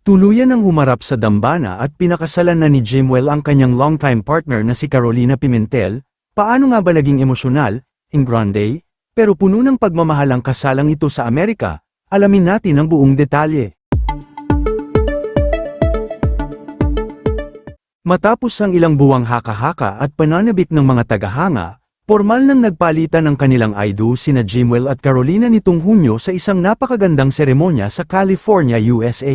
Tuluyan ang humarap sa dambana at pinakasalan na ni Jimwell ang kanyang longtime partner na si Carolina Pimentel. Paano nga ba naging emosyonal, in grande, pero puno ng pagmamahal ang kasalang ito sa Amerika? Alamin natin ang buong detalye. Matapos ang ilang buwang haka-haka at pananabik ng mga tagahanga, formal nang nagpalitan ng kanilang I-Do sina Jimwell at Carolina nitong Hunyo sa isang napakagandang seremonya sa California, USA.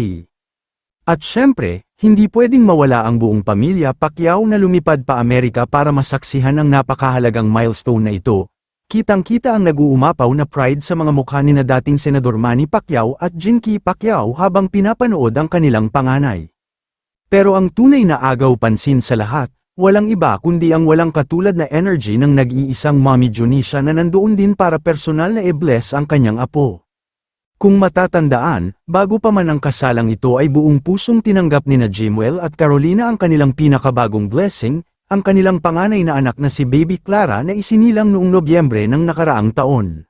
At syempre, hindi pwedeng mawala ang buong pamilya Pacquiao na lumipad pa Amerika para masaksihan ang napakahalagang milestone na ito. Kitang-kita ang nag-uumapaw na pride sa mga mukha ni na dating Senador Manny Pacquiao at Jinky Pacquiao habang pinapanood ang kanilang panganay. Pero ang tunay na agaw pansin sa lahat, walang iba kundi ang walang katulad na energy ng nag-iisang Mommy Junisha na nandoon din para personal na i-bless ang kanyang apo. Kung matatandaan, bago pa man ang kasalang ito ay buong pusong tinanggap ni na Jimwell at Carolina ang kanilang pinakabagong blessing, ang kanilang panganay na anak na si Baby Clara na isinilang noong Nobyembre ng nakaraang taon.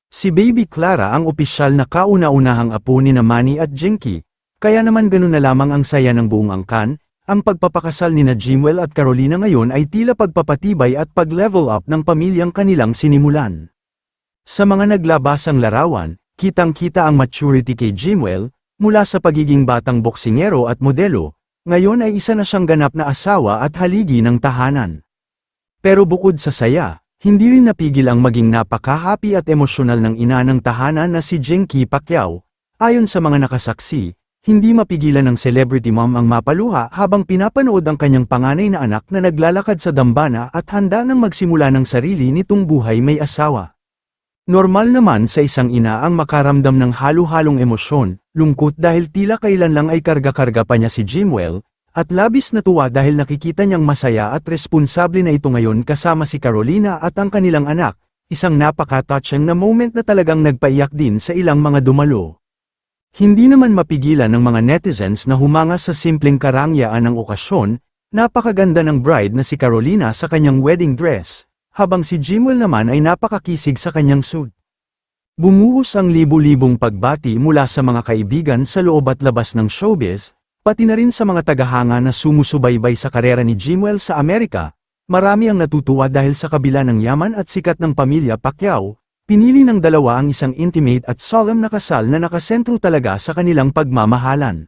Si Baby Clara ang opisyal na kauna-unahang apo ni na Manny at Jinky, kaya naman ganun na lamang ang saya ng buong angkan. Ang pagpapakasal ni na Jimwell at Carolina ngayon ay tila pagpapatibay at pag-level up ng pamilyang kanilang sinimulan. Sa mga naglabasang larawan, kitang-kita ang maturity kay Jimwell, mula sa pagiging batang boksingero at modelo, ngayon ay isa na siyang ganap na asawa at haligi ng tahanan. Pero bukod sa saya, hindi rin napigil ang maging napaka-happy at emosyonal ng ina ng tahanan na si Jinky Pacquiao. Ayon sa mga nakasaksi, hindi mapigilan ng celebrity mom ang mapaluha habang pinapanood ang kanyang panganay na anak na naglalakad sa dambana at handa nang magsimula ng sarili nitong buhay may asawa. Normal naman sa isang ina ang makaramdam ng halo-halong emosyon, lungkot dahil tila kailan lang ay karga-karga pa niya si Jimwell, at labis na tuwa dahil nakikita niyang masaya at responsable na ito ngayon kasama si Carolina at ang kanilang anak, isang napaka-touching na moment na talagang nagpaiyak din sa ilang mga dumalo. Hindi naman mapigilan ng mga netizens na humanga sa simpleng karangyaan ng okasyon, napakaganda ng bride na si Carolina sa kanyang wedding dress, habang si Jimwell naman ay napakakisig sa kanyang suit. Bumuhos ang libu-libong pagbati mula sa mga kaibigan sa loob at labas ng showbiz, pati na rin sa mga tagahanga na sumusubaybay sa karera ni Jimwell sa Amerika. Marami ang natutuwa dahil sa kabila ng yaman at sikat ng pamilya Pacquiao, pinili ng dalawa ang isang intimate at solemn na kasal na nakasentro talaga sa kanilang pagmamahalan.